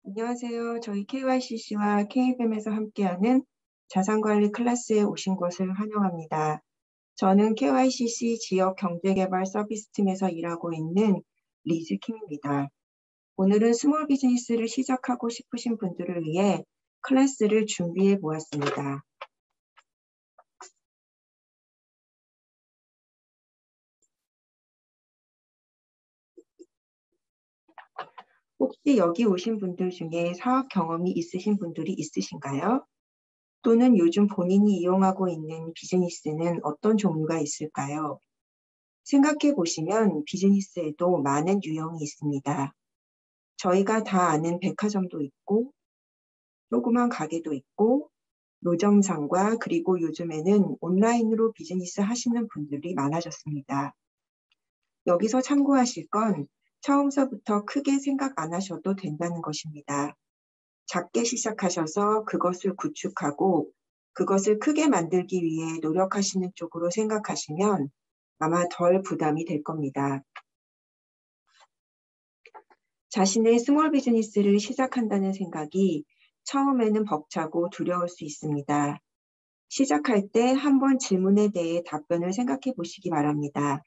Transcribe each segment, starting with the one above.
안녕하세요. 저희 KYCC와 KFM에서 함께하는 자산관리 클래스에 오신 것을 환영합니다. 저는 KYCC 지역 경제개발 서비스팀에서 일하고 있는 리즈 킴입니다. 오늘은 스몰 비즈니스를 시작하고 싶으신 분들을 위해 클래스를 준비해 보았습니다. 혹시 여기 오신 분들 중에 사업 경험이 있으신 분들이 있으신가요? 또는 요즘 본인이 이용하고 있는 비즈니스는 어떤 종류가 있을까요? 생각해 보시면 비즈니스에도 많은 유형이 있습니다. 저희가 다 아는 백화점도 있고, 조그만 가게도 있고, 노점상과 그리고 요즘에는 온라인으로 비즈니스 하시는 분들이 많아졌습니다. 여기서 참고하실 건 처음서부터 크게 생각 안 하셔도 된다는 것입니다. 작게 시작하셔서 그것을 구축하고 그것을 크게 만들기 위해 노력하시는 쪽으로 생각하시면 아마 덜 부담이 될 겁니다. 자신의 스몰 비즈니스를 시작한다는 생각이 처음에는 벅차고 두려울 수 있습니다. 시작할 때 한번 질문에 대해 답변을 생각해 보시기 바랍니다.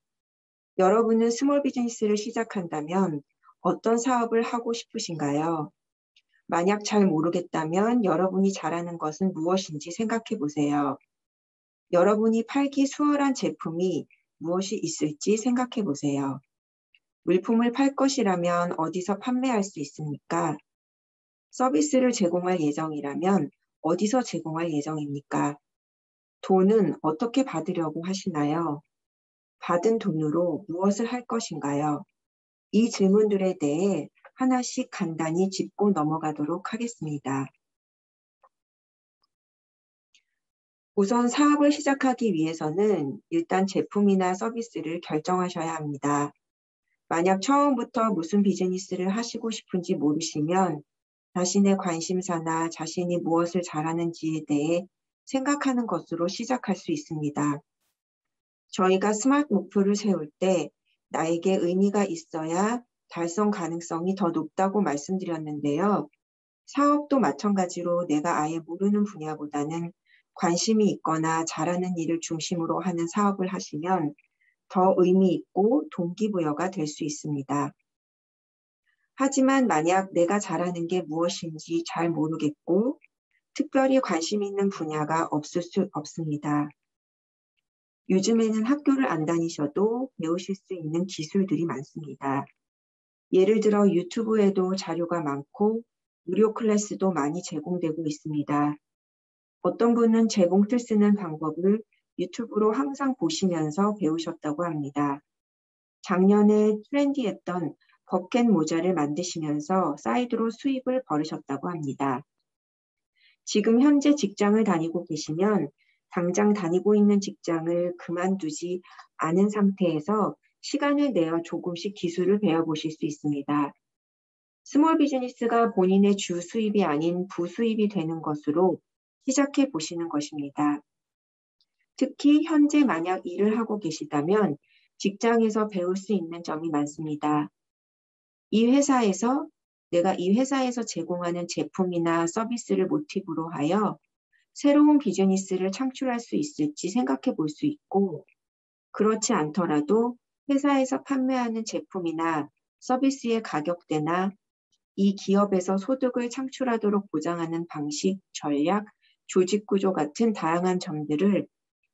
여러분은 스몰 비즈니스를 시작한다면 어떤 사업을 하고 싶으신가요? 만약 잘 모르겠다면 여러분이 잘하는 것은 무엇인지 생각해 보세요. 여러분이 팔기 수월한 제품이 무엇이 있을지 생각해 보세요. 물품을 팔 것이라면 어디서 판매할 수 있습니까? 서비스를 제공할 예정이라면 어디서 제공할 예정입니까? 돈은 어떻게 받으려고 하시나요? 받은 돈으로 무엇을 할 것인가요? 이 질문들에 대해 하나씩 간단히 짚고 넘어가도록 하겠습니다. 우선 사업을 시작하기 위해서는 일단 제품이나 서비스를 결정하셔야 합니다. 만약 처음부터 무슨 비즈니스를 하시고 싶은지 모르시면 자신의 관심사나 자신이 무엇을 잘하는지에 대해 생각하는 것으로 시작할 수 있습니다. 저희가 스마트 목표를 세울 때 나에게 의미가 있어야 달성 가능성이 더 높다고 말씀드렸는데요. 사업도 마찬가지로 내가 아예 모르는 분야보다는 관심이 있거나 잘하는 일을 중심으로 하는 사업을 하시면 더 의미 있고 동기부여가 될 수 있습니다. 하지만 만약 내가 잘하는 게 무엇인지 잘 모르겠고 특별히 관심 있는 분야가 없을 수 없습니다. 요즘에는 학교를 안 다니셔도 배우실 수 있는 기술들이 많습니다. 예를 들어 유튜브에도 자료가 많고 무료 클래스도 많이 제공되고 있습니다. 어떤 분은 제공틀 쓰는 방법을 유튜브로 항상 보시면서 배우셨다고 합니다. 작년에 트렌디했던 버켓 모자를 만드시면서 사이드로 수입을 벌으셨다고 합니다. 지금 현재 직장을 다니고 계시면 당장 다니고 있는 직장을 그만두지 않은 상태에서 시간을 내어 조금씩 기술을 배워보실 수 있습니다. 스몰 비즈니스가 본인의 주 수입이 아닌 부수입이 되는 것으로 시작해 보시는 것입니다. 특히 현재 만약 일을 하고 계시다면 직장에서 배울 수 있는 점이 많습니다. 내가 이 회사에서 제공하는 제품이나 서비스를 모티브로 하여 새로운 비즈니스를 창출할 수 있을지 생각해 볼 수 있고, 그렇지 않더라도 회사에서 판매하는 제품이나 서비스의 가격대나 이 기업에서 소득을 창출하도록 보장하는 방식, 전략, 조직 구조 같은 다양한 점들을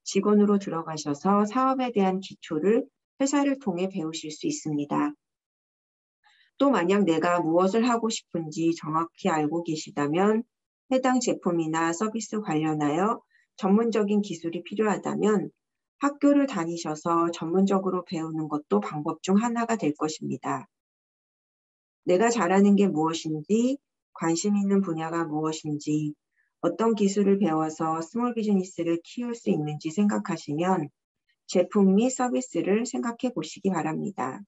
직원으로 들어가셔서 사업에 대한 기초를 회사를 통해 배우실 수 있습니다. 또 만약 내가 무엇을 하고 싶은지 정확히 알고 계시다면 해당 제품이나 서비스 관련하여 전문적인 기술이 필요하다면 학교를 다니셔서 전문적으로 배우는 것도 방법 중 하나가 될 것입니다. 내가 잘하는 게 무엇인지, 관심 있는 분야가 무엇인지, 어떤 기술을 배워서 스몰 비즈니스를 키울 수 있는지 생각하시면 제품 및 서비스를 생각해 보시기 바랍니다.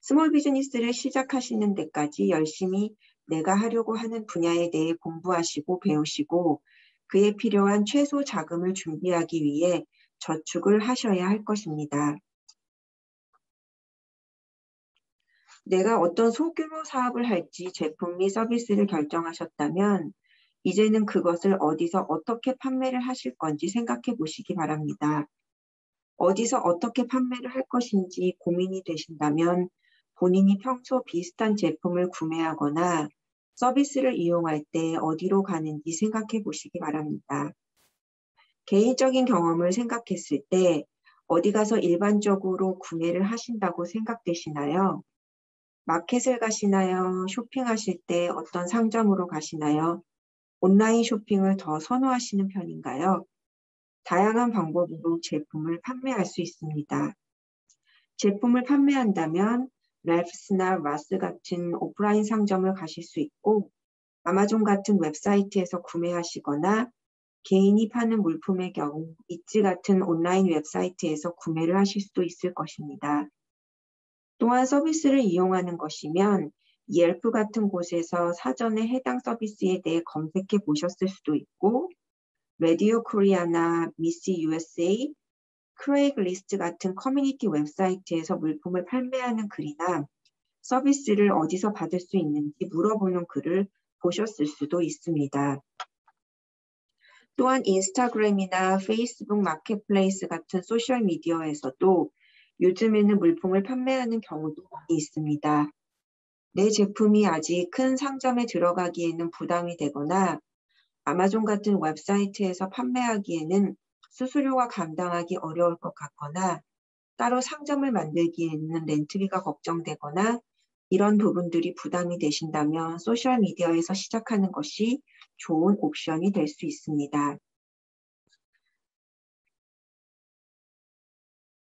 스몰 비즈니스를 시작하시는 데까지 열심히 내가 하려고 하는 분야에 대해 공부하시고 배우시고 그에 필요한 최소 자금을 준비하기 위해 저축을 하셔야 할 것입니다. 내가 어떤 소규모 사업을 할지 제품 및 서비스를 결정하셨다면 이제는 그것을 어디서 어떻게 판매를 하실 건지 생각해 보시기 바랍니다. 어디서 어떻게 판매를 할 것인지 고민이 되신다면 본인이 평소 비슷한 제품을 구매하거나 서비스를 이용할 때 어디로 가는지 생각해 보시기 바랍니다. 개인적인 경험을 생각했을 때 어디 가서 일반적으로 구매를 하신다고 생각되시나요? 마켓을 가시나요? 쇼핑하실 때 어떤 상점으로 가시나요? 온라인 쇼핑을 더 선호하시는 편인가요? 다양한 방법으로 제품을 판매할 수 있습니다. 제품을 판매한다면 랄프스나 마스 같은 오프라인 상점을 가실 수 있고 아마존 같은 웹사이트에서 구매하시거나 개인이 파는 물품의 경우 이츠 같은 온라인 웹사이트에서 구매를 하실 수도 있을 것입니다. 또한 서비스를 이용하는 것이면 옐프 같은 곳에서 사전에 해당 서비스에 대해 검색해 보셨을 수도 있고 레디오 코리아나 미스 USA, 크레이글리스트 같은 커뮤니티 웹사이트에서 물품을 판매하는 글이나 서비스를 어디서 받을 수 있는지 물어보는 글을 보셨을 수도 있습니다. 또한 인스타그램이나 페이스북 마켓플레이스 같은 소셜미디어에서도 요즘에는 물품을 판매하는 경우도 많이 있습니다. 내 제품이 아직 큰 상점에 들어가기에는 부담이 되거나 아마존 같은 웹사이트에서 판매하기에는 수수료가 감당하기 어려울 것 같거나 따로 상점을 만들기에는 렌트비가 걱정되거나 이런 부분들이 부담이 되신다면 소셜미디어에서 시작하는 것이 좋은 옵션이 될 수 있습니다.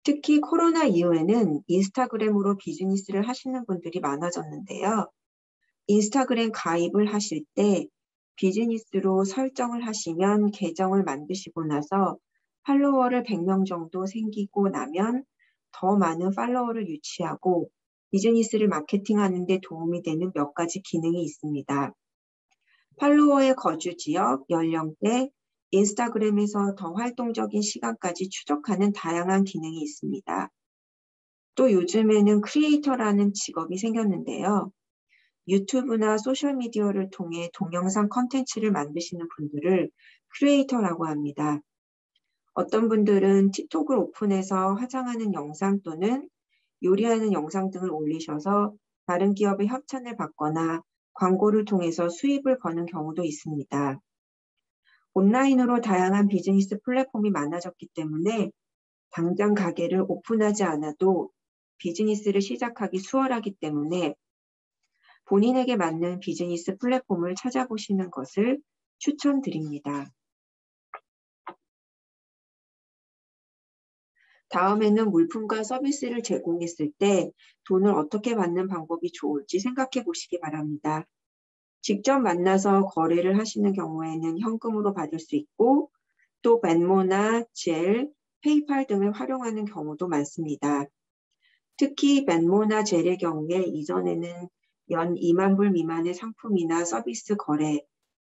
특히 코로나 이후에는 인스타그램으로 비즈니스를 하시는 분들이 많아졌는데요. 인스타그램 가입을 하실 때 비즈니스로 설정을 하시면 계정을 만드시고 나서 팔로워를 100명 정도 생기고 나면 더 많은 팔로워를 유치하고 비즈니스를 마케팅하는 데 도움이 되는 몇 가지 기능이 있습니다. 팔로워의 거주 지역, 연령대, 인스타그램에서 더 활동적인 시간까지 추적하는 다양한 기능이 있습니다. 또 요즘에는 크리에이터라는 직업이 생겼는데요. 유튜브나 소셜미디어를 통해 동영상 컨텐츠를 만드시는 분들을 크리에이터라고 합니다. 어떤 분들은 틱톡을 오픈해서 화장하는 영상 또는 요리하는 영상 등을 올리셔서 다른 기업의 협찬을 받거나 광고를 통해서 수입을 버는 경우도 있습니다. 온라인으로 다양한 비즈니스 플랫폼이 많아졌기 때문에 당장 가게를 오픈하지 않아도 비즈니스를 시작하기 수월하기 때문에 본인에게 맞는 비즈니스 플랫폼을 찾아보시는 것을 추천드립니다. 다음에는 물품과 서비스를 제공했을 때 돈을 어떻게 받는 방법이 좋을지 생각해 보시기 바랍니다. 직접 만나서 거래를 하시는 경우에는 현금으로 받을 수 있고 또 벤모나 젤, 페이팔 등을 활용하는 경우도 많습니다. 특히 벤모나 젤의 경우에 이전에는 연 2만 불 미만의 상품이나 서비스 거래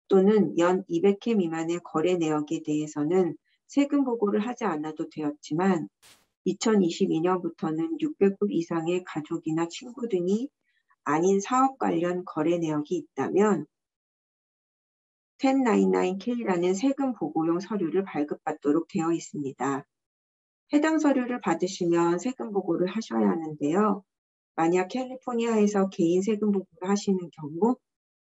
또는 연 200회 미만의 거래 내역에 대해서는 세금 보고를 하지 않아도 되었지만 2022년부터는 600불 이상의 가족이나 친구 등이 아닌 사업 관련 거래 내역이 있다면 1099K라는 세금 보고용 서류를 발급받도록 되어 있습니다. 해당 서류를 받으시면 세금 보고를 하셔야 하는데요. 만약 캘리포니아에서 개인 세금 보고를 하시는 경우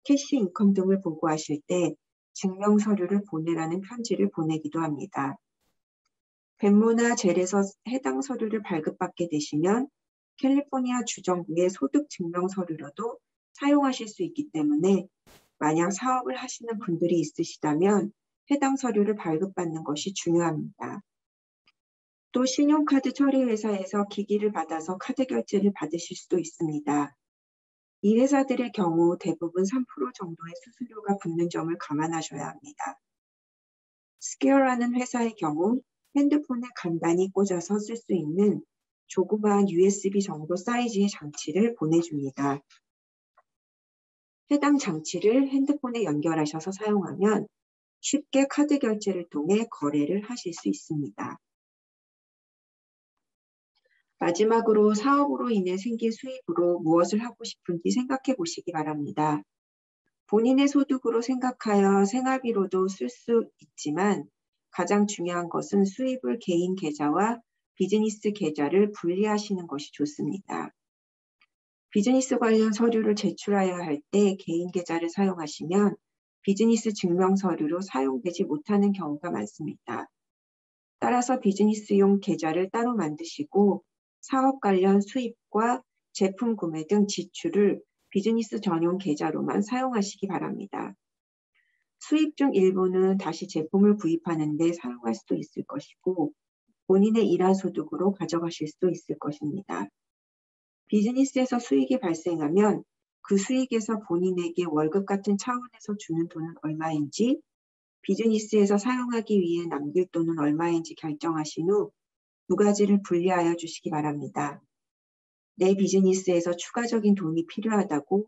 캐시 인컴 등을 보고하실 때 증명 서류를 보내라는 편지를 보내기도 합니다. 벤모나 젤에서 해당 서류를 발급받게 되시면 캘리포니아 주정부의 소득 증명 서류로도 사용하실 수 있기 때문에 만약 사업을 하시는 분들이 있으시다면 해당 서류를 발급받는 것이 중요합니다. 또 신용카드 처리 회사에서 기기를 받아서 카드 결제를 받으실 수도 있습니다. 이 회사들의 경우 대부분 3% 정도의 수수료가 붙는 점을 감안하셔야 합니다. 스퀘어라는 회사의 경우 핸드폰에 간단히 꽂아서 쓸 수 있는 조그마한 USB 정도 사이즈의 장치를 보내줍니다. 해당 장치를 핸드폰에 연결하셔서 사용하면 쉽게 카드 결제를 통해 거래를 하실 수 있습니다. 마지막으로 사업으로 인해 생긴 수입으로 무엇을 하고 싶은지 생각해 보시기 바랍니다. 본인의 소득으로 생각하여 생활비로도 쓸 수 있지만 가장 중요한 것은 수입을 개인 계좌와 비즈니스 계좌를 분리하시는 것이 좋습니다. 비즈니스 관련 서류를 제출해야 할 때 개인 계좌를 사용하시면 비즈니스 증명 서류로 사용되지 못하는 경우가 많습니다. 따라서 비즈니스용 계좌를 따로 만드시고 사업 관련 수입과 제품 구매 등 지출을 비즈니스 전용 계좌로만 사용하시기 바랍니다. 수입 중 일부는 다시 제품을 구입하는 데 사용할 수도 있을 것이고 본인의 일한 소득으로 가져가실 수도 있을 것입니다. 비즈니스에서 수익이 발생하면 그 수익에서 본인에게 월급 같은 차원에서 주는 돈은 얼마인지, 비즈니스에서 사용하기 위해 남길 돈은 얼마인지 결정하신 후 두 가지를 분리하여 주시기 바랍니다. 내 비즈니스에서 추가적인 돈이 필요하다고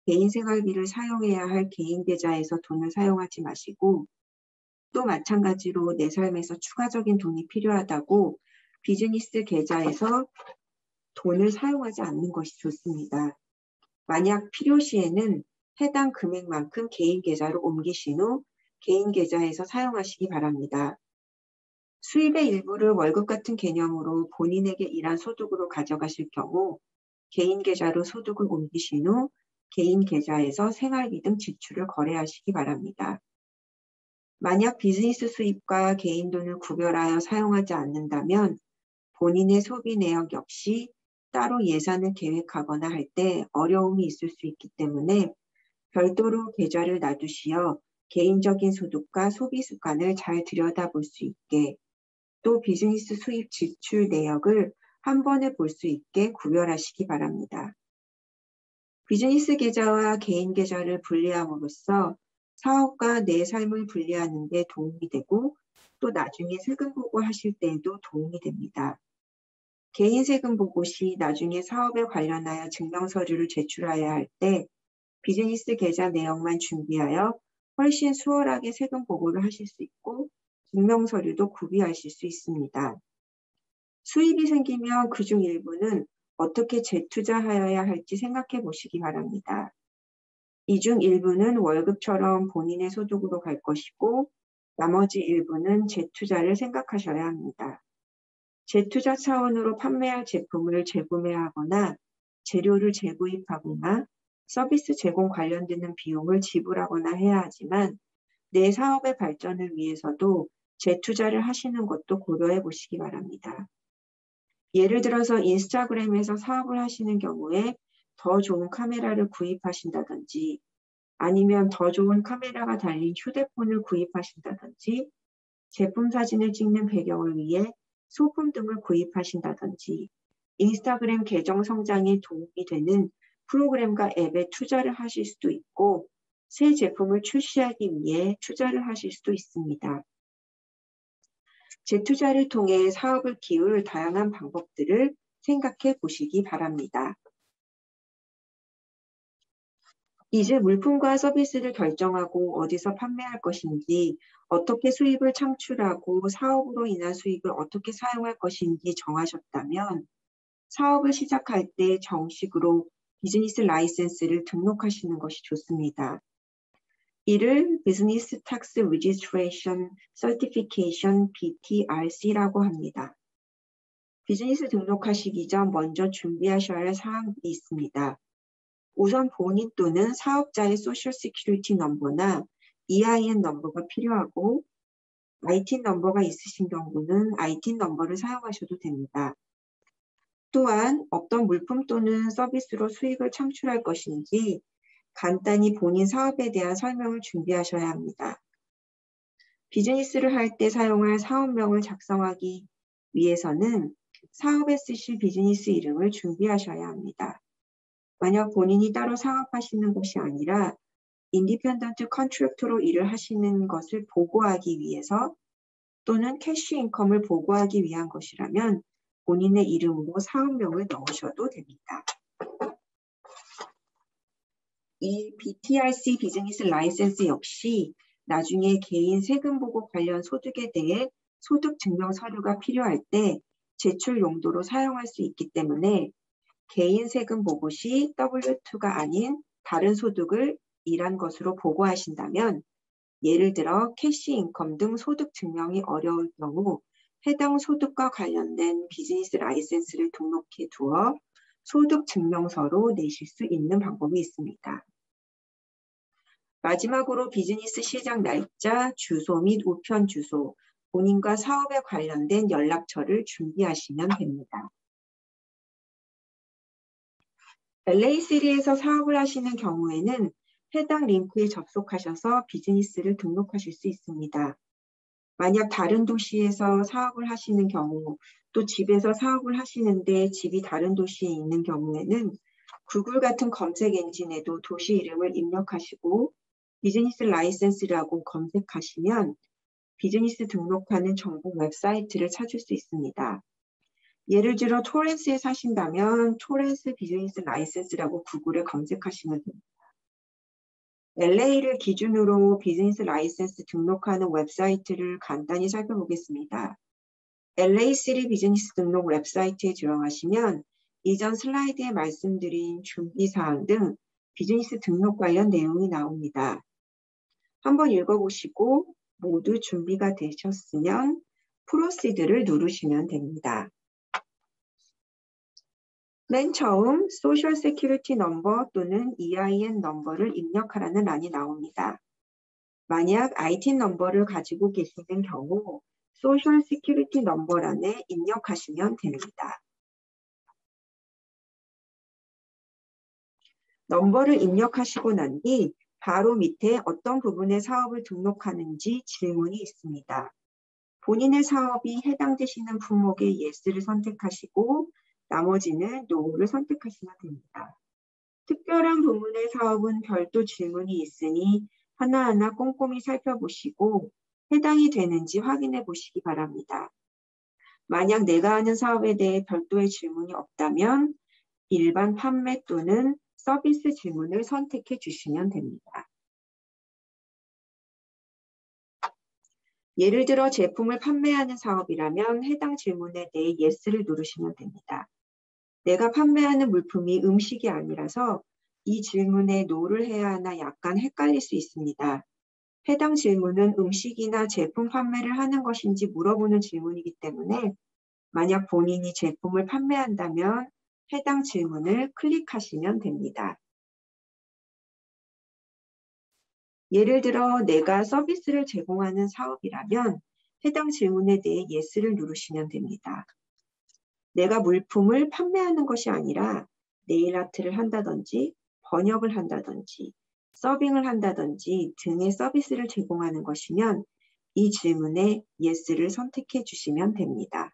개인 생활비를 사용해야 할 개인 계좌에서 돈을 사용하지 마시고 또 마찬가지로 내 삶에서 추가적인 돈이 필요하다고 비즈니스 계좌에서 돈을 사용하지 않는 것이 좋습니다. 만약 필요시에는 해당 금액만큼 개인 계좌로 옮기신 후 개인 계좌에서 사용하시기 바랍니다. 수입의 일부를 월급 같은 개념으로 본인에게 일한 소득으로 가져가실 경우 개인 계좌로 소득을 옮기신 후 개인 계좌에서 생활비 등 지출을 거래하시기 바랍니다. 만약 비즈니스 수입과 개인 돈을 구별하여 사용하지 않는다면 본인의 소비 내역 역시 따로 예산을 계획하거나 할 때 어려움이 있을 수 있기 때문에 별도로 계좌를 놔두시어 개인적인 소득과 소비 습관을 잘 들여다볼 수 있게 또 비즈니스 수입 지출 내역을 한 번에 볼 수 있게 구별하시기 바랍니다. 비즈니스 계좌와 개인 계좌를 분리함으로써 사업과 내 삶을 분리하는 데 도움이 되고 또 나중에 세금 보고하실 때에도 도움이 됩니다. 개인 세금 보고 시 나중에 사업에 관련하여 증명 서류를 제출해야 할 때 비즈니스 계좌 내역만 준비하여 훨씬 수월하게 세금 보고를 하실 수 있고 증명 서류도 구비하실 수 있습니다. 수입이 생기면 그중 일부는 어떻게 재투자하여야 할지 생각해 보시기 바랍니다. 이 중 일부는 월급처럼 본인의 소득으로 갈 것이고 나머지 일부는 재투자를 생각하셔야 합니다. 재투자 차원으로 판매할 제품을 재구매하거나 재료를 재구입하거나 서비스 제공 관련되는 비용을 지불하거나 해야 하지만 내 사업의 발전을 위해서도 재투자를 하시는 것도 고려해 보시기 바랍니다. 예를 들어서 인스타그램에서 사업을 하시는 경우에 더 좋은 카메라를 구입하신다든지 아니면 더 좋은 카메라가 달린 휴대폰을 구입하신다든지 제품 사진을 찍는 배경을 위해 소품 등을 구입하신다든지 인스타그램 계정 성장에 도움이 되는 프로그램과 앱에 투자를 하실 수도 있고 새 제품을 출시하기 위해 투자를 하실 수도 있습니다. 재투자를 통해 사업을 키울 다양한 방법들을 생각해 보시기 바랍니다. 이제 물품과 서비스를 결정하고 어디서 판매할 것인지, 어떻게 수입을 창출하고 사업으로 인한 수익을 어떻게 사용할 것인지 정하셨다면 사업을 시작할 때 정식으로 비즈니스 라이센스를 등록하시는 것이 좋습니다. 이를 Business Tax Registration Certification BTRC라고 합니다. 비즈니스 등록하시기 전 먼저 준비하셔야 할 사항이 있습니다. 우선 본인 또는 사업자의 소셜 시큐리티 넘버나 EIN 넘버가 필요하고 ITIN 넘버가 있으신 경우는 ITIN 넘버를 사용하셔도 됩니다. 또한 어떤 물품 또는 서비스로 수익을 창출할 것인지 간단히 본인 사업에 대한 설명을 준비하셔야 합니다. 비즈니스를 할 때 사용할 사업명을 작성하기 위해서는 사업에 쓰실 비즈니스 이름을 준비하셔야 합니다. 만약 본인이 따로 사업하시는 것이 아니라 인디펜던트 컨트랙터로 일을 하시는 것을 보고하기 위해서 또는 캐시 인컴을 보고하기 위한 것이라면 본인의 이름으로 사업명을 넣으셔도 됩니다. 이 BTRC 비즈니스 라이센스 역시 나중에 개인 세금 보고 관련 소득에 대해 소득 증명 서류가 필요할 때 제출 용도로 사용할 수 있기 때문에 개인 세금 보고 시 W2가 아닌 다른 소득을 일한 것으로 보고하신다면 예를 들어 캐시 인컴 등 소득 증명이 어려울 경우 해당 소득과 관련된 비즈니스 라이센스를 등록해 두어 소득 증명서로 내실 수 있는 방법이 있습니다. 마지막으로 비즈니스 시작 날짜, 주소 및 우편 주소, 본인과 사업에 관련된 연락처를 준비하시면 됩니다. LA시리에서 사업을 하시는 경우에는 해당 링크에 접속하셔서 비즈니스를 등록하실 수 있습니다. 만약 다른 도시에서 사업을 하시는 경우, 또 집에서 사업을 하시는데 집이 다른 도시에 있는 경우에는 구글 같은 검색 엔진에도 도시 이름을 입력하시고 비즈니스 라이센스라고 검색하시면 비즈니스 등록하는 정보 웹사이트를 찾을 수 있습니다. 예를 들어 토렌스에 사신다면 토렌스 비즈니스 라이센스라고 구글에 검색하시면 됩니다. LA를 기준으로 비즈니스 라이센스 등록하는 웹사이트를 간단히 살펴보겠습니다. LA시리 비즈니스 등록 웹사이트에 들어가시면 이전 슬라이드에 말씀드린 준비사항 등 비즈니스 등록 관련 내용이 나옵니다. 한번 읽어보시고 모두 준비가 되셨으면 프로시드를 누르시면 됩니다. 맨 처음 소셜 세큐리티 넘버 또는 EIN 넘버를 입력하라는 란이 나옵니다. 만약 ITIN 넘버를 가지고 계시는 경우 소셜 세큐리티 넘버란에 입력하시면 됩니다. 넘버를 입력하시고 난 뒤 바로 밑에 어떤 부분의 사업을 등록하는지 질문이 있습니다. 본인의 사업이 해당되시는 품목의 Yes를 선택하시고 나머지는 No를 선택하시면 됩니다. 특별한 부문의 사업은 별도 질문이 있으니 하나하나 꼼꼼히 살펴보시고 해당이 되는지 확인해 보시기 바랍니다. 만약 내가 하는 사업에 대해 별도의 질문이 없다면 일반 판매 또는 서비스 질문을 선택해 주시면 됩니다. 예를 들어 제품을 판매하는 사업이라면 해당 질문에 대해 Yes를 누르시면 됩니다. 내가 판매하는 물품이 음식이 아니라서 이 질문에 No를 해야 하나 약간 헷갈릴 수 있습니다. 해당 질문은 음식이나 제품 판매를 하는 것인지 물어보는 질문이기 때문에 만약 본인이 제품을 판매한다면 해당 질문을 클릭하시면 됩니다. 예를 들어 내가 서비스를 제공하는 사업이라면 해당 질문에 대해 Yes를 누르시면 됩니다. 내가 물품을 판매하는 것이 아니라 네일 아트를 한다든지 번역을 한다든지 서빙을 한다든지 등의 서비스를 제공하는 것이면 이 질문에 Yes를 선택해 주시면 됩니다.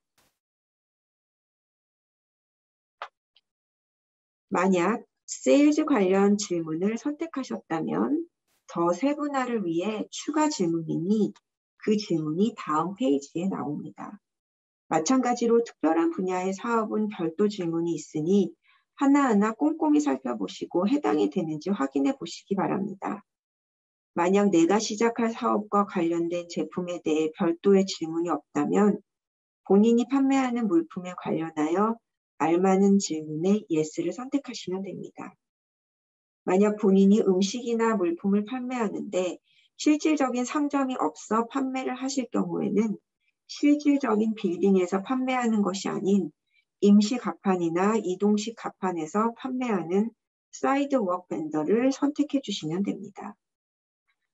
만약 세일즈 관련 질문을 선택하셨다면 더 세분화를 위해 추가 질문이니 그 질문이 다음 페이지에 나옵니다. 마찬가지로 특별한 분야의 사업은 별도 질문이 있으니 하나하나 꼼꼼히 살펴보시고 해당이 되는지 확인해 보시기 바랍니다. 만약 내가 시작할 사업과 관련된 제품에 대해 별도의 질문이 없다면 본인이 판매하는 물품에 관련하여 알맞은 질문에 Yes를 선택하시면 됩니다. 만약 본인이 음식이나 물품을 판매하는데 실질적인 상점이 없어 판매를 하실 경우에는 실질적인 빌딩에서 판매하는 것이 아닌 임시 가판이나 이동식 가판에서 판매하는 사이드워크 벤더를 선택해 주시면 됩니다.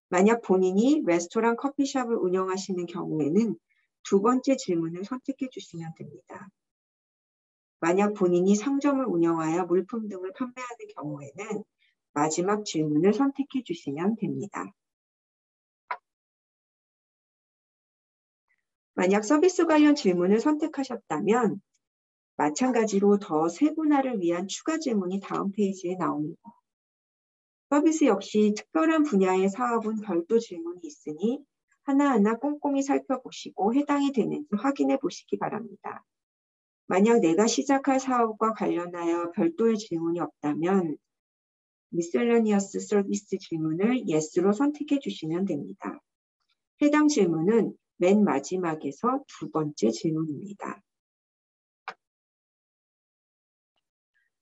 만약 본인이 레스토랑 커피숍을 운영하시는 경우에는 두 번째 질문을 선택해 주시면 됩니다. 만약 본인이 상점을 운영하여 물품 등을 판매하는 경우에는 마지막 질문을 선택해 주시면 됩니다. 만약 서비스 관련 질문을 선택하셨다면 마찬가지로 더 세분화를 위한 추가 질문이 다음 페이지에 나옵니다. 서비스 역시 특별한 분야의 사업은 별도 질문이 있으니 하나하나 꼼꼼히 살펴보시고 해당이 되는지 확인해 보시기 바랍니다. 만약 내가 시작할 사업과 관련하여 별도의 질문이 없다면 미셀라니어스 서비스 질문을 Yes로 선택해 주시면 됩니다. 해당 질문은 맨 마지막에서 두 번째 질문입니다.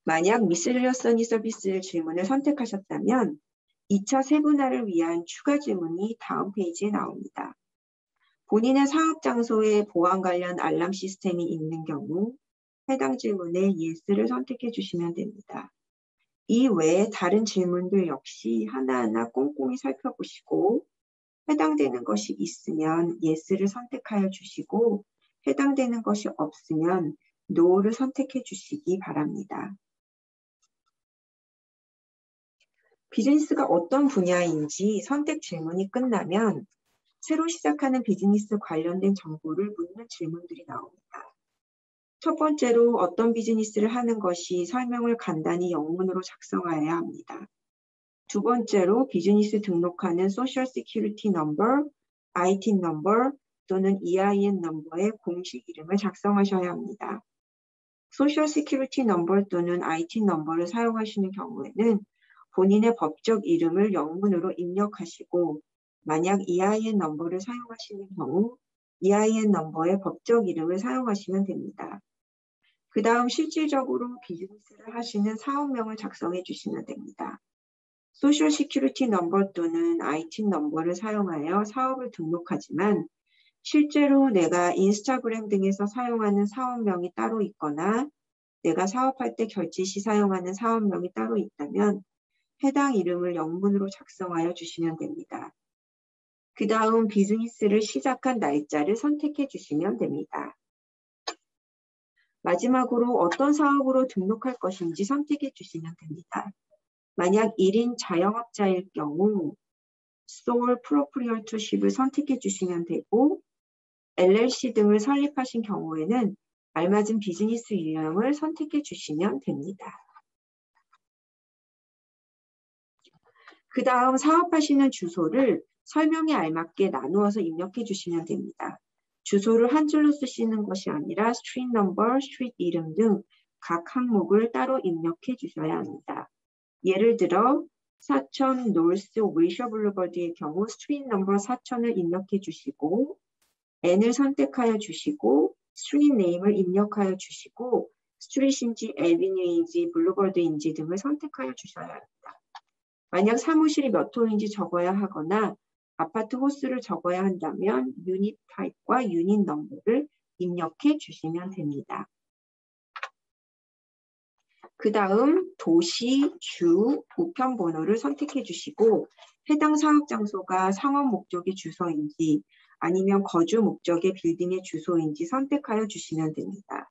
만약 미스릴러스 서비스 질문을 선택하셨다면 2차 세분화를 위한 추가 질문이 다음 페이지에 나옵니다. 본인의 사업 장소에 보안 관련 알람 시스템이 있는 경우 해당 질문에 Yes를 선택해 주시면 됩니다. 이 외에 다른 질문들 역시 하나하나 꼼꼼히 살펴보시고 해당되는 것이 있으면 Yes를 선택하여 주시고 해당되는 것이 없으면 No를 선택해 주시기 바랍니다. 비즈니스가 어떤 분야인지 선택 질문이 끝나면 새로 시작하는 비즈니스 관련된 정보를 묻는 질문들이 나옵니다. 첫 번째로 어떤 비즈니스를 하는 것이 설명을 간단히 영문으로 작성해야 합니다. 두 번째로 비즈니스 등록하는 소셜 시큐리티 넘버, ITIN 넘버 또는 EIN 넘버의 공식 이름을 작성하셔야 합니다. 소셜 시큐리티 넘버 또는 ITIN 넘버를 사용하시는 경우에는 본인의 법적 이름을 영문으로 입력하시고 만약 EIN 넘버를 사용하시는 경우 EIN 넘버의 법적 이름을 사용하시면 됩니다. 그 다음 실질적으로 비즈니스를 하시는 사업명을 작성해 주시면 됩니다. 소셜 시큐리티 넘버 또는 ITIN 넘버를 사용하여 사업을 등록하지만 실제로 내가 인스타그램 등에서 사용하는 사업명이 따로 있거나 내가 사업할 때 결제 시 사용하는 사업명이 따로 있다면 해당 이름을 영문으로 작성하여 주시면 됩니다. 그 다음 비즈니스를 시작한 날짜를 선택해 주시면 됩니다. 마지막으로 어떤 사업으로 등록할 것인지 선택해 주시면 됩니다. 만약 1인 자영업자일 경우 Sole Proprietorship을 선택해 주시면 되고 LLC 등을 설립하신 경우에는 알맞은 비즈니스 유형을 선택해 주시면 됩니다. 그 다음 사업하시는 주소를 설명에 알맞게 나누어서 입력해 주시면 됩니다. 주소를 한 줄로 쓰시는 것이 아니라 스트리트 넘버, 스트리트 이름 등 각 항목을 따로 입력해 주셔야 합니다. 예를 들어 4000 노스 윌셔 블루버드의 경우 스트리트 넘버 4000을 입력해 주시고 N을 선택하여 주시고 스트리트 네임을 입력하여 주시고 스트리트인지 애비뉴인지 블루버드인지 등을 선택하여 주셔야 합니다. 만약 사무실이 몇 호인지 적어야 하거나 아파트 호수를 적어야 한다면 유닛 타입과 유닛 넘버를 입력해 주시면 됩니다. 그 다음 도시, 주, 우편 번호를 선택해 주시고 해당 사업 장소가 상업 목적의 주소인지 아니면 거주 목적의 빌딩의 주소인지 선택하여 주시면 됩니다.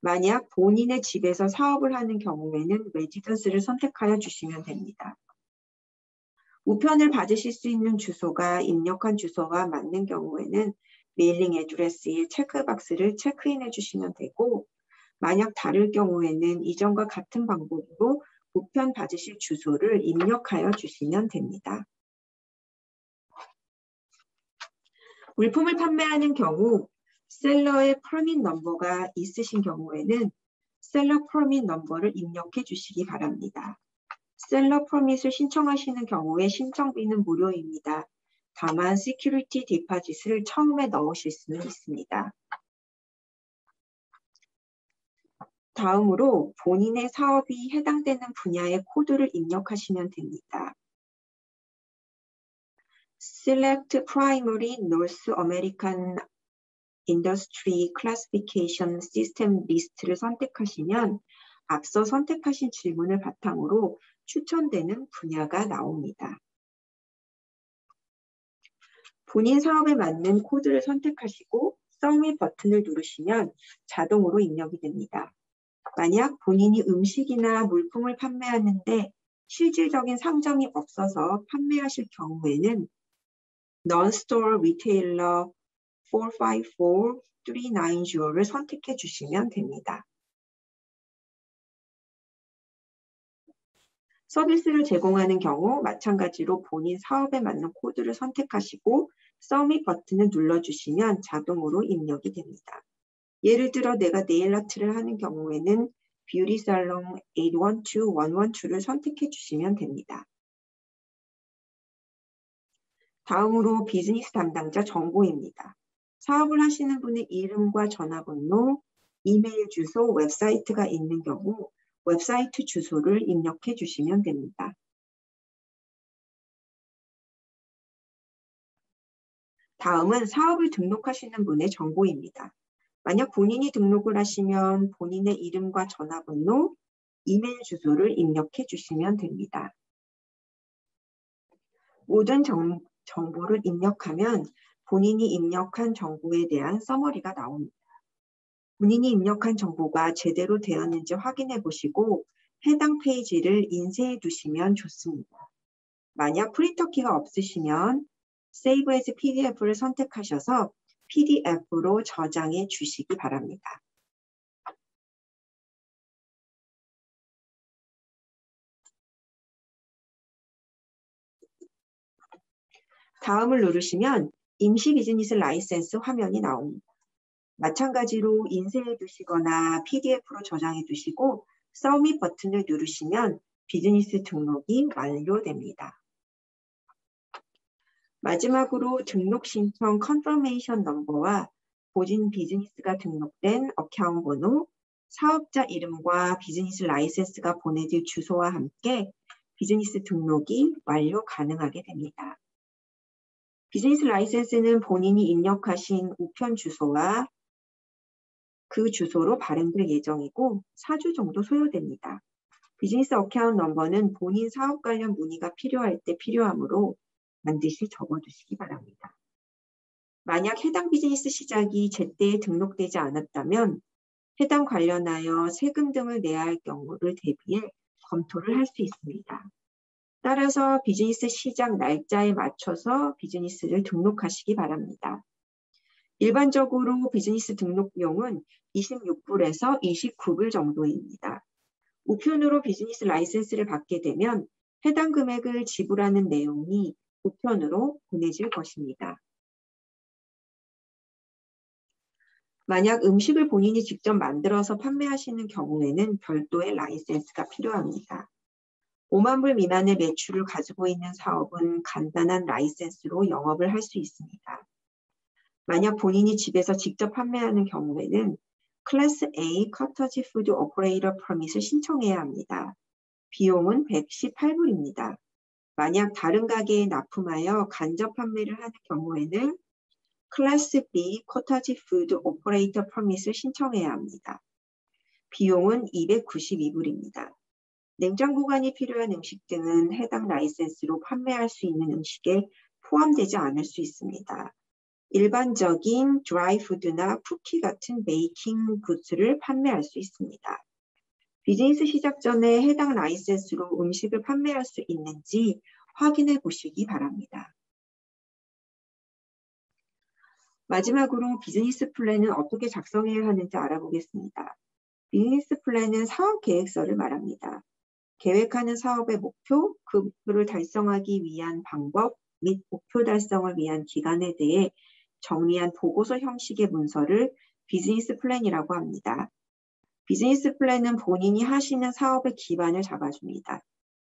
만약 본인의 집에서 사업을 하는 경우에는 레지던스를 선택하여 주시면 됩니다. 우편을 받으실 수 있는 주소가 입력한 주소와 맞는 경우에는 메일링 애드레스에 체크박스를 체크인해 주시면 되고 만약 다를 경우에는 이전과 같은 방법으로 우편 받으실 주소를 입력하여 주시면 됩니다. 물품을 판매하는 경우 셀러의 퍼밋 넘버가 있으신 경우에는 셀러 퍼밋 넘버를 입력해 주시기 바랍니다. 셀러 퍼밋을 신청하시는 경우에 신청비는 무료입니다. 다만 시큐리티 디파짓을 처음에 넣으실 수는 있습니다. 다음으로 본인의 사업이 해당되는 분야의 코드를 입력하시면 됩니다. Select Primary North American Industry Classification System List를 선택하시면 앞서 선택하신 질문을 바탕으로 추천되는 분야가 나옵니다. 본인 사업에 맞는 코드를 선택하시고 Submit 버튼을 누르시면 자동으로 입력이 됩니다. 만약 본인이 음식이나 물품을 판매하는데 실질적인 상점이 없어서 판매하실 경우에는 Non-Store Retailer 454390를 선택해 주시면 됩니다. 서비스를 제공하는 경우 마찬가지로 본인 사업에 맞는 코드를 선택하시고 Submit 버튼을 눌러주시면 자동으로 입력이 됩니다. 예를 들어 내가 네일 아트를 하는 경우에는 뷰티 살롱 812112를 선택해 주시면 됩니다. 다음으로 비즈니스 담당자 정보입니다. 사업을 하시는 분의 이름과 전화번호, 이메일 주소, 웹사이트가 있는 경우 웹사이트 주소를 입력해 주시면 됩니다. 다음은 사업을 등록하시는 분의 정보입니다. 만약 본인이 등록을 하시면 본인의 이름과 전화번호, 이메일 주소를 입력해 주시면 됩니다. 모든 정보를 입력하면 본인이 입력한 정보에 대한 서머리가 나옵니다. 본인이 입력한 정보가 제대로 되었는지 확인해 보시고 해당 페이지를 인쇄해 두시면 좋습니다. 만약 프린터키가 없으시면 Save as PDF를 선택하셔서 PDF로 저장해 주시기 바랍니다. 다음을 누르시면 임시 비즈니스 라이센스 화면이 나옵니다. 마찬가지로 인쇄해 두시거나 PDF로 저장해 두시고 서밋 버튼을 누르시면 비즈니스 등록이 완료됩니다. 마지막으로 등록 신청 컨퍼메이션 넘버와 보진 비즈니스가 등록된 어카운트 번호, 사업자 이름과 비즈니스 라이센스가 보내질 주소와 함께 비즈니스 등록이 완료 가능하게 됩니다. 비즈니스 라이센스는 본인이 입력하신 우편 주소와 그 주소로 발행될 예정이고 4주 정도 소요됩니다. 비즈니스 어카운트 넘버는 본인 사업 관련 문의가 필요할 때 필요하므로 반드시 적어두시기 바랍니다. 만약 해당 비즈니스 시작이 제때에 등록되지 않았다면 해당 관련하여 세금 등을 내야 할 경우를 대비해 검토를 할 수 있습니다. 따라서 비즈니스 시작 날짜에 맞춰서 비즈니스를 등록하시기 바랍니다. 일반적으로 비즈니스 등록 비용은 26불에서 29불 정도입니다. 우편으로 비즈니스 라이센스를 받게 되면 해당 금액을 지불하는 내용이 우편으로 보내질 것입니다. 만약 음식을 본인이 직접 만들어서 판매하시는 경우에는 별도의 라이센스가 필요합니다. 5만 불 미만의 매출을 가지고 있는 사업은 간단한 라이센스로 영업을 할 수 있습니다. 만약 본인이 집에서 직접 판매하는 경우에는 클래스 A 커터지 푸드 오퍼레이터 퍼밋을 신청해야 합니다. 비용은 118불입니다. 만약 다른 가게에 납품하여 간접 판매를 하는 경우에는 클래스 B 커터지 푸드 오퍼레이터 퍼밋을 신청해야 합니다. 비용은 292불입니다. 냉장 보관이 필요한 음식 등은 해당 라이센스로 판매할 수 있는 음식에 포함되지 않을 수 있습니다. 일반적인 드라이푸드나 쿠키 같은 베이킹 굿즈를 판매할 수 있습니다. 비즈니스 시작 전에 해당 라이센스로 음식을 판매할 수 있는지 확인해 보시기 바랍니다. 마지막으로 비즈니스 플랜은 어떻게 작성해야 하는지 알아보겠습니다. 비즈니스 플랜은 사업 계획서를 말합니다. 계획하는 사업의 목표, 그 목표를 달성하기 위한 방법 및 목표 달성을 위한 기간에 대해 정리한 보고서 형식의 문서를 비즈니스 플랜이라고 합니다. 비즈니스 플랜은 본인이 하시는 사업의 기반을 잡아줍니다.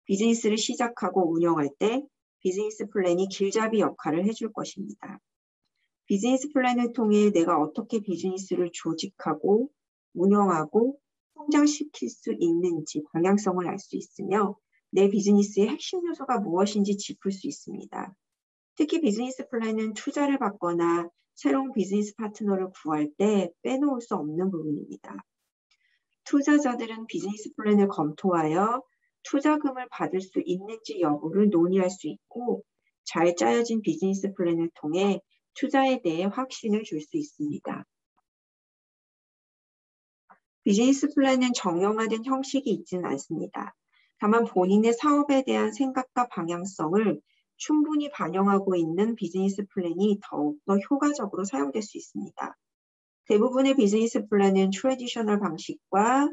비즈니스를 시작하고 운영할 때 비즈니스 플랜이 길잡이 역할을 해줄 것입니다. 비즈니스 플랜을 통해 내가 어떻게 비즈니스를 조직하고 운영하고 성장시킬 수 있는지 방향성을 알 수 있으며 내 비즈니스의 핵심 요소가 무엇인지 짚을 수 있습니다. 특히 비즈니스 플랜은 투자를 받거나 새로운 비즈니스 파트너를 구할 때 빼놓을 수 없는 부분입니다. 투자자들은 비즈니스 플랜을 검토하여 투자금을 받을 수 있는지 여부를 논의할 수 있고 잘 짜여진 비즈니스 플랜을 통해 투자에 대해 확신을 줄 수 있습니다. 비즈니스 플랜은 정형화된 형식이 있지는 않습니다. 다만 본인의 사업에 대한 생각과 방향성을 충분히 반영하고 있는 비즈니스 플랜이 더욱더 효과적으로 사용될 수 있습니다. 대부분의 비즈니스 플랜은 트래디셔널 방식과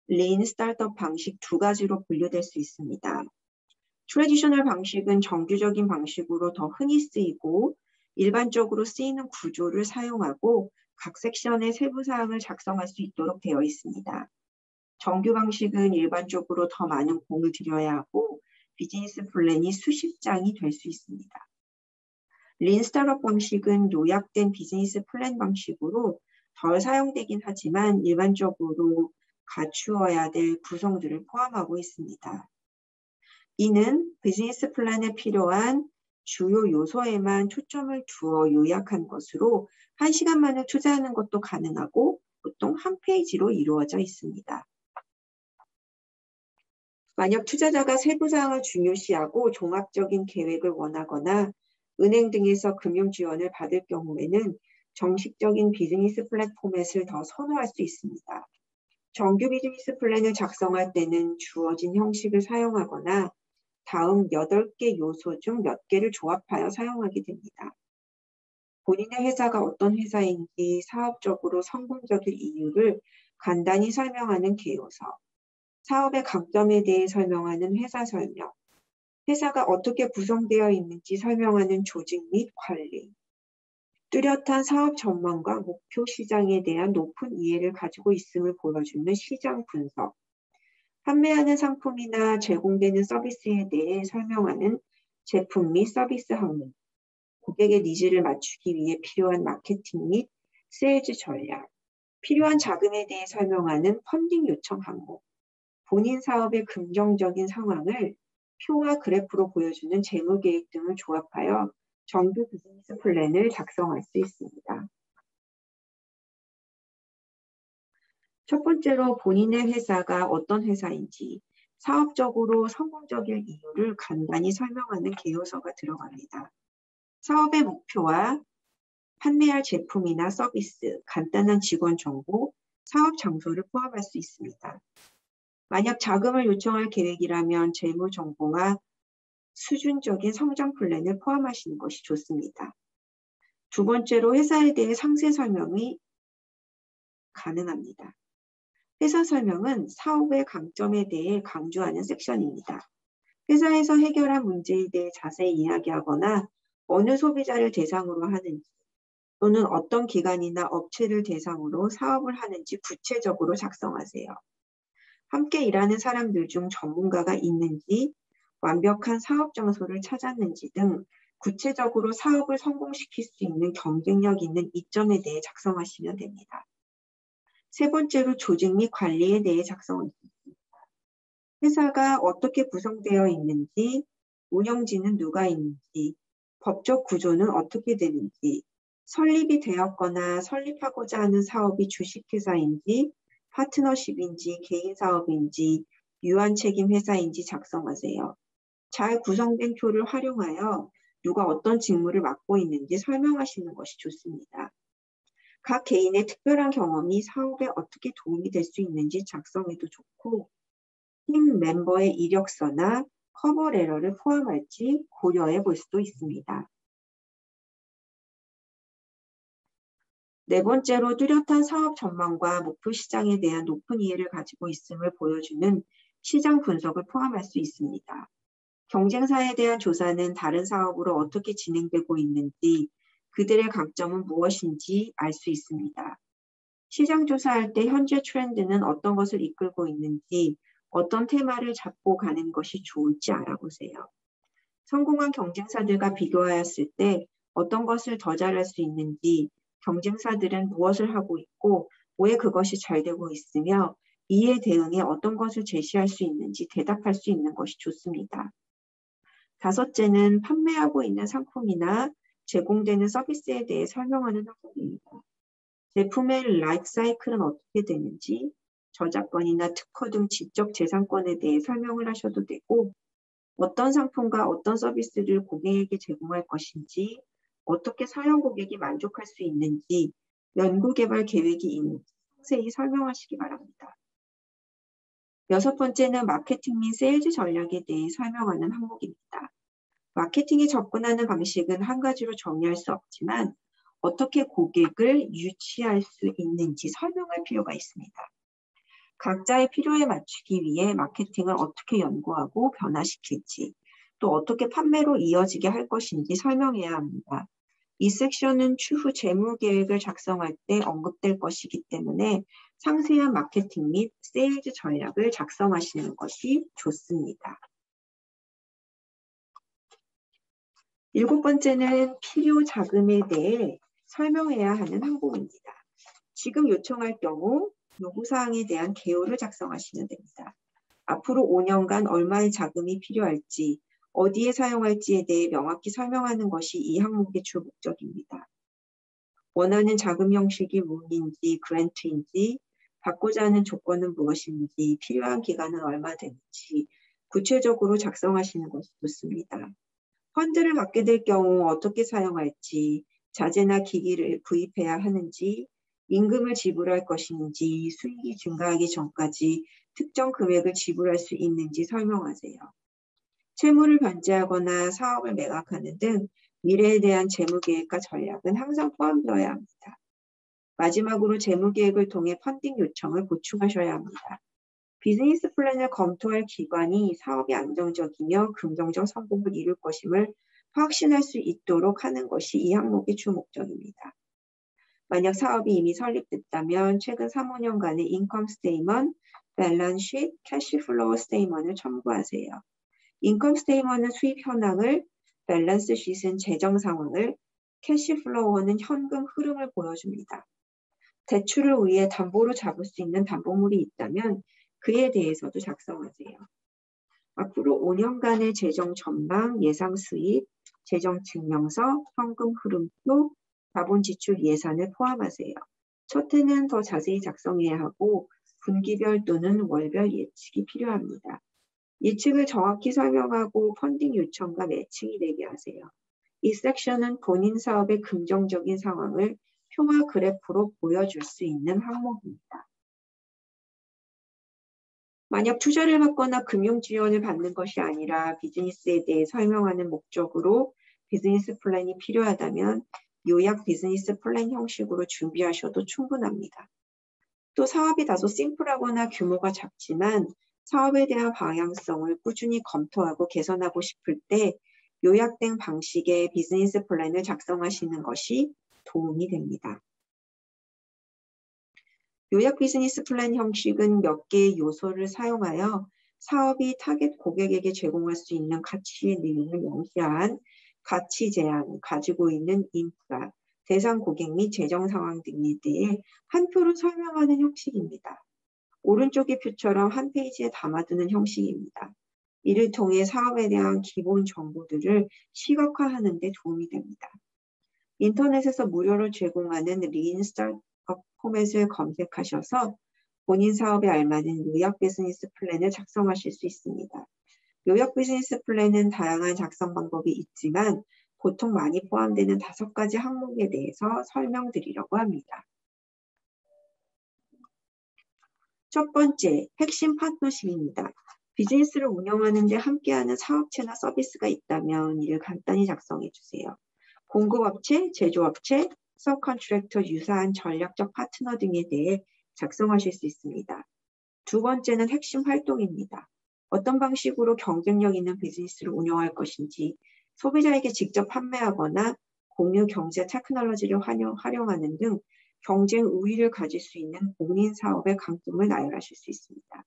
린 스타트업 방식 두 가지로 분류될 수 있습니다. 트래디셔널 방식은 정규적인 방식으로 더 흔히 쓰이고 일반적으로 쓰이는 구조를 사용하고 각 섹션의 세부 사항을 작성할 수 있도록 되어 있습니다. 정규 방식은 일반적으로 더 많은 공을 들여야 하고 비즈니스 플랜이 수십 장이 될 수 있습니다. 린 스타트업 방식은 요약된 비즈니스 플랜 방식으로 덜 사용되긴 하지만 일반적으로 갖추어야 될 구성들을 포함하고 있습니다. 이는 비즈니스 플랜에 필요한 주요 요소에만 초점을 두어 요약한 것으로 1시간 만에 투자하는 것도 가능하고 보통 한 페이지로 이루어져 있습니다. 만약 투자자가 세부 사항을 중요시하고 종합적인 계획을 원하거나 은행 등에서 금융 지원을 받을 경우에는 정식적인 비즈니스 플랜 포맷을 더 선호할 수 있습니다. 정규 비즈니스 플랜을 작성할 때는 주어진 형식을 사용하거나 다음 8개 요소 중 몇 개를 조합하여 사용하게 됩니다. 본인의 회사가 어떤 회사인지 사업적으로 성공적일 이유를 간단히 설명하는 개요서, 사업의 강점에 대해 설명하는 회사 설명, 회사가 어떻게 구성되어 있는지 설명하는 조직 및 관리, 뚜렷한 사업 전망과 목표 시장에 대한 높은 이해를 가지고 있음을 보여주는 시장 분석, 판매하는 상품이나 제공되는 서비스에 대해 설명하는 제품 및 서비스 항목, 고객의 니즈를 맞추기 위해 필요한 마케팅 및 세일즈 전략, 필요한 자금에 대해 설명하는 펀딩 요청 항목, 본인 사업의 긍정적인 상황을 표와 그래프로 보여주는 재무계획 등을 조합하여 정규 비즈니스 플랜을 작성할 수 있습니다. 첫 번째로 본인의 회사가 어떤 회사인지 사업적으로 성공적일 이유를 간단히 설명하는 개요서가 들어갑니다. 사업의 목표와 판매할 제품이나 서비스, 간단한 직원 정보, 사업 장소를 포함할 수 있습니다. 만약 자금을 요청할 계획이라면 재무 정보와 수준적인 성장 플랜을 포함하시는 것이 좋습니다. 두 번째로 회사에 대해 상세 설명이 가능합니다. 회사 설명은 사업의 강점에 대해 강조하는 섹션입니다. 회사에서 해결한 문제에 대해 자세히 이야기하거나 어느 소비자를 대상으로 하는지 또는 어떤 기관이나 업체를 대상으로 사업을 하는지 구체적으로 작성하세요. 함께 일하는 사람들 중 전문가가 있는지, 완벽한 사업 장소를 찾았는지 등 구체적으로 사업을 성공시킬 수 있는 경쟁력 있는 이점에 대해 작성하시면 됩니다. 세 번째로 조직 및 관리에 대해 작성하십니다. 회사가 어떻게 구성되어 있는지, 운영진은 누가 있는지, 법적 구조는 어떻게 되는지, 설립이 되었거나 설립하고자 하는 사업이 주식회사인지, 파트너십인지, 개인 사업인지, 유한 책임 회사인지 작성하세요. 잘 구성된 표를 활용하여 누가 어떤 직무를 맡고 있는지 설명하시는 것이 좋습니다. 각 개인의 특별한 경험이 사업에 어떻게 도움이 될 수 있는지 작성해도 좋고, 팀 멤버의 이력서나 커버 레터를 포함할지 고려해 볼 수도 있습니다. 네 번째로 뚜렷한 사업 전망과 목표 시장에 대한 높은 이해를 가지고 있음을 보여주는 시장 분석을 포함할 수 있습니다. 경쟁사에 대한 조사는 다른 사업으로 어떻게 진행되고 있는지, 그들의 강점은 무엇인지 알 수 있습니다. 시장 조사할 때 현재 트렌드는 어떤 것을 이끌고 있는지, 어떤 테마를 잡고 가는 것이 좋을지 알아보세요. 성공한 경쟁사들과 비교하였을 때 어떤 것을 더 잘할 수 있는지, 경쟁사들은 무엇을 하고 있고 왜 그것이 잘 되고 있으며 이에 대응해 어떤 것을 제시할 수 있는지 대답할 수 있는 것이 좋습니다. 다섯째는 판매하고 있는 상품이나 제공되는 서비스에 대해 설명하는 항목입니다. 제품의 라이프 사이클은 어떻게 되는지, 저작권이나 특허 등 지적 재산권에 대해 설명을 하셔도 되고, 어떤 상품과 어떤 서비스를 고객에게 제공할 것인지, 어떻게 사용 고객이 만족할 수 있는지, 연구개발 계획이 있는지 상세히 설명하시기 바랍니다. 여섯 번째는 마케팅 및 세일즈 전략에 대해 설명하는 항목입니다. 마케팅에 접근하는 방식은 한 가지로 정의할 수 없지만 어떻게 고객을 유치할 수 있는지 설명할 필요가 있습니다. 각자의 필요에 맞추기 위해 마케팅을 어떻게 연구하고 변화시킬지, 또 어떻게 판매로 이어지게 할 것인지 설명해야 합니다. 이 섹션은 추후 재무 계획을 작성할 때 언급될 것이기 때문에 상세한 마케팅 및 세일즈 전략을 작성하시는 것이 좋습니다. 일곱 번째는 필요 자금에 대해 설명해야 하는 항목입니다. 지금 요청할 경우 요구사항에 대한 개요를 작성하시면 됩니다. 앞으로 5년간 얼마의 자금이 필요할지, 어디에 사용할지에 대해 명확히 설명하는 것이 이 항목의 주 목적입니다. 원하는 자금 형식이 룬인지 그랜트인지, 받고자 하는 조건은 무엇인지, 필요한 기간은 얼마 되는지 구체적으로 작성하시는 것이 좋습니다. 펀드를 받게 될 경우 어떻게 사용할지, 자재나 기기를 구입해야 하는지, 임금을 지불할 것인지, 수익이 증가하기 전까지 특정 금액을 지불할 수 있는지 설명하세요. 채무를 변제하거나 사업을 매각하는 등 미래에 대한 재무계획과 전략은 항상 포함되어야 합니다. 마지막으로 재무계획을 통해 펀딩 요청을 보충하셔야 합니다. 비즈니스 플랜을 검토할 기관이 사업이 안정적이며 긍정적 성공을 이룰 것임을 확신할 수 있도록 하는 것이 이 항목의 주 목적입니다. 만약 사업이 이미 설립됐다면 최근 3, 5년간의 인컴 스테이먼트, 밸런스 쉿, 캐시 플로우 스테이먼트를 첨부하세요. 인컴 스테이먼트는 수입 현황을, 밸런스 쉿은 재정 상황을, 캐시 플로우는 현금 흐름을 보여줍니다. 대출을 위해 담보로 잡을 수 있는 담보물이 있다면 그에 대해서도 작성하세요. 앞으로 5년간의 재정 전망, 예상 수입, 재정 증명서, 현금 흐름표, 자본 지출 예산을 포함하세요. 첫 해는 더 자세히 작성해야 하고 분기별 또는 월별 예측이 필요합니다. 예측을 정확히 설명하고 펀딩 요청과 매칭이 되게 하세요. 이 섹션은 본인 사업의 긍정적인 상황을 표와 그래프로 보여줄 수 있는 항목입니다. 만약 투자를 받거나 금융 지원을 받는 것이 아니라 비즈니스에 대해 설명하는 목적으로 비즈니스 플랜이 필요하다면 요약 비즈니스 플랜 형식으로 준비하셔도 충분합니다. 또 사업이 다소 심플하거나 규모가 작지만 사업에 대한 방향성을 꾸준히 검토하고 개선하고 싶을 때 요약된 방식의 비즈니스 플랜을 작성하시는 것이 도움이 됩니다. 요약 비즈니스 플랜 형식은 몇 개의 요소를 사용하여 사업이 타겟 고객에게 제공할 수 있는 가치의 내용을 명시한 가치 제한, 가지고 있는 인프라, 대상 고객 및 재정 상황 등에 대해 한 표로 설명하는 형식입니다. 오른쪽의 표처럼 한 페이지에 담아두는 형식입니다. 이를 통해 사업에 대한 기본 정보들을 시각화하는 데 도움이 됩니다. 인터넷에서 무료로 제공하는 리인 스타트업 포맷을 검색하셔서 본인 사업에 알맞은 요약 비즈니스 플랜을 작성하실 수 있습니다. 요약 비즈니스 플랜은 다양한 작성 방법이 있지만 보통 많이 포함되는 5가지 항목에 대해서 설명드리려고 합니다. 첫 번째, 핵심 파트너십입니다. 비즈니스를 운영하는 데 함께하는 사업체나 서비스가 있다면 이를 간단히 작성해 주세요. 공급업체, 제조업체, 서브컨트랙터 유사한 전략적 파트너 등에 대해 작성하실 수 있습니다. 두 번째는 핵심 활동입니다. 어떤 방식으로 경쟁력 있는 비즈니스를 운영할 것인지, 소비자에게 직접 판매하거나 공유 경제 테크놀로지를 활용하는 등 경쟁 우위를 가질 수 있는 본인 사업의 강점을 나열하실 수 있습니다.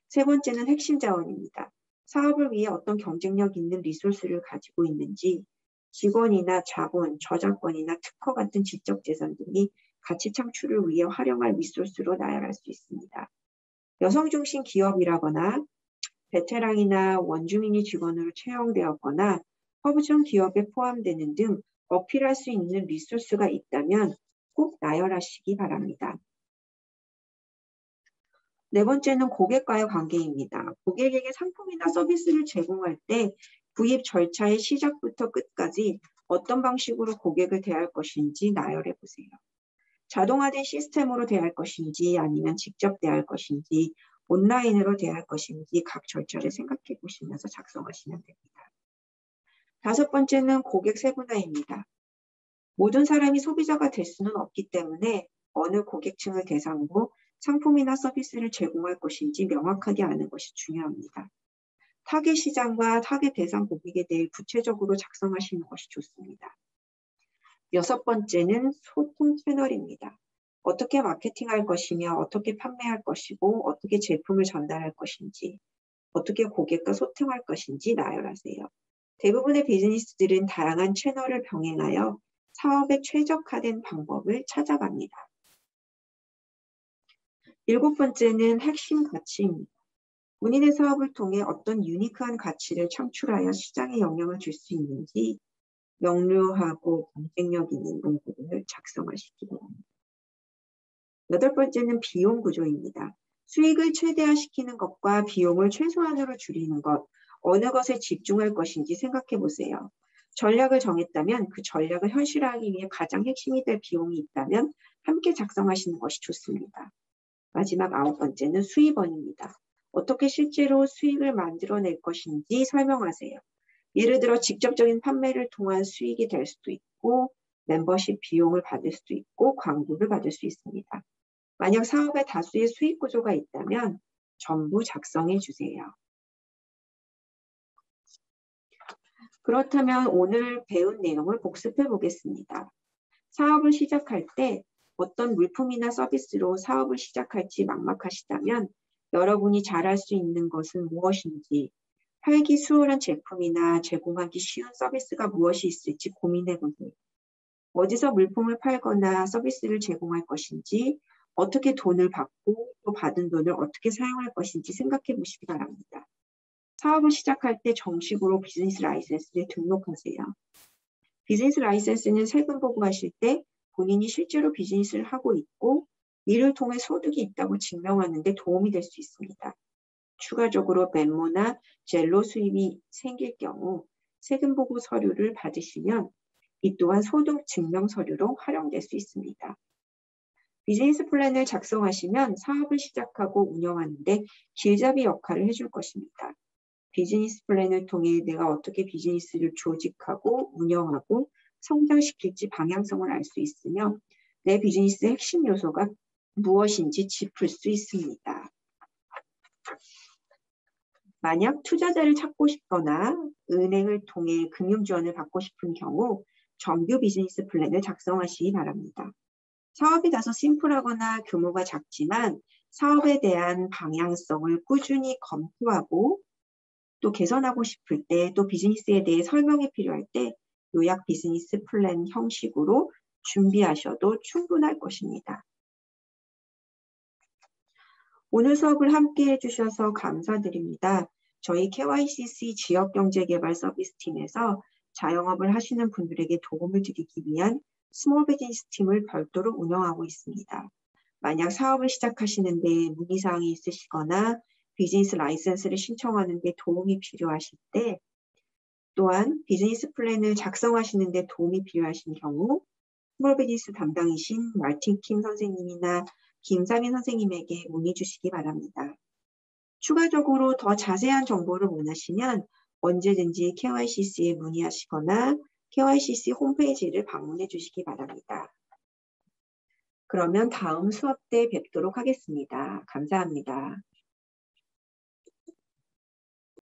세 번째는 핵심 자원입니다. 사업을 위해 어떤 경쟁력 있는 리소스를 가지고 있는지, 직원이나 자본, 저작권이나 특허 같은 지적 재산 등이 가치 창출을 위해 활용할 리소스로 나열할 수 있습니다. 여성 중심 기업이라거나 베테랑이나 원주민이 직원으로 채용되었거나 허브종 기업에 포함되는 등 어필할 수 있는 리소스가 있다면 꼭 나열하시기 바랍니다. 네 번째는 고객과의 관계입니다. 고객에게 상품이나 서비스를 제공할 때 구입 절차의 시작부터 끝까지 어떤 방식으로 고객을 대할 것인지 나열해 보세요. 자동화된 시스템으로 대할 것인지 아니면 직접 대할 것인지 온라인으로 대할 것인지 각 절차를 생각해 보시면서 작성하시면 됩니다. 다섯 번째는 고객 세분화입니다. 모든 사람이 소비자가 될 수는 없기 때문에 어느 고객층을 대상으로 상품이나 서비스를 제공할 것인지 명확하게 아는 것이 중요합니다. 타겟 시장과 타겟 대상 고객에 대해 구체적으로 작성하시는 것이 좋습니다. 여섯 번째는 소통 채널입니다. 어떻게 마케팅할 것이며 어떻게 판매할 것이고 어떻게 제품을 전달할 것인지 어떻게 고객과 소통할 것인지 나열하세요. 대부분의 비즈니스들은 다양한 채널을 병행하여 사업에 최적화된 방법을 찾아갑니다. 7번째는 핵심 가치입니다. 본인의 사업을 통해 어떤 유니크한 가치를 창출하여 시장에 영향을 줄 수 있는지 명료하고 경쟁력 있는 문구를 작성하시기 바랍니다. 8번째는 비용 구조입니다. 수익을 최대화시키는 것과 비용을 최소한으로 줄이는 것, 어느 것에 집중할 것인지 생각해 보세요. 전략을 정했다면 그 전략을 현실화하기 위해 가장 핵심이 될 비용이 있다면 함께 작성하시는 것이 좋습니다. 마지막 9번째는 수입원입니다. 어떻게 실제로 수익을 만들어낼 것인지 설명하세요. 예를 들어 직접적인 판매를 통한 수익이 될 수도 있고 멤버십 비용을 받을 수도 있고 광고를 받을 수 있습니다. 만약 사업에 다수의 수익 구조가 있다면 전부 작성해 주세요. 그렇다면 오늘 배운 내용을 복습해 보겠습니다. 사업을 시작할 때 어떤 물품이나 서비스로 사업을 시작할지 막막하시다면 여러분이 잘할 수 있는 것은 무엇인지, 팔기 수월한 제품이나 제공하기 쉬운 서비스가 무엇이 있을지 고민해 보세요. 어디서 물품을 팔거나 서비스를 제공할 것인지, 어떻게 돈을 받고 또 받은 돈을 어떻게 사용할 것인지 생각해 보시기 바랍니다. 사업을 시작할 때 정식으로 비즈니스 라이센스를 등록하세요. 비즈니스 라이센스는 세금 보고하실 때 본인이 실제로 비즈니스를 하고 있고 이를 통해 소득이 있다고 증명하는 데 도움이 될 수 있습니다. 추가적으로 멤모나 젤로 수입이 생길 경우 세금 보고 서류를 받으시면 이 또한 소득 증명 서류로 활용될 수 있습니다. 비즈니스 플랜을 작성하시면 사업을 시작하고 운영하는데 길잡이 역할을 해줄 것입니다. 비즈니스 플랜을 통해 내가 어떻게 비즈니스를 조직하고 운영하고 성장시킬지 방향성을 알 수 있으며 내 비즈니스의 핵심 요소가 무엇인지 짚을 수 있습니다. 만약 투자자를 찾고 싶거나 은행을 통해 금융 지원을 받고 싶은 경우 정규 비즈니스 플랜을 작성하시기 바랍니다. 사업이 다소 심플하거나 규모가 작지만 사업에 대한 방향성을 꾸준히 검토하고 또 개선하고 싶을 때 또 비즈니스에 대해 설명이 필요할 때 요약 비즈니스 플랜 형식으로 준비하셔도 충분할 것입니다. 오늘 수업을 함께 해주셔서 감사드립니다. 저희 KYCC 지역경제개발 서비스팀에서 자영업을 하시는 분들에게 도움을 드리기 위한 스몰 비즈니스 팀을 별도로 운영하고 있습니다. 만약 사업을 시작하시는데 문의사항이 있으시거나 비즈니스 라이센스를 신청하는 데 도움이 필요하실 때 또한 비즈니스 플랜을 작성하시는 데 도움이 필요하신 경우 스몰 비즈니스 담당이신 마틴 킴 선생님이나 김상인 선생님에게 문의 주시기 바랍니다. 추가적으로 더 자세한 정보를 원하시면 언제든지 KYCC에 문의하시거나 KYCC 홈페이지를 방문해 주시기 바랍니다. 그러면 다음 수업 때 뵙도록 하겠습니다. 감사합니다.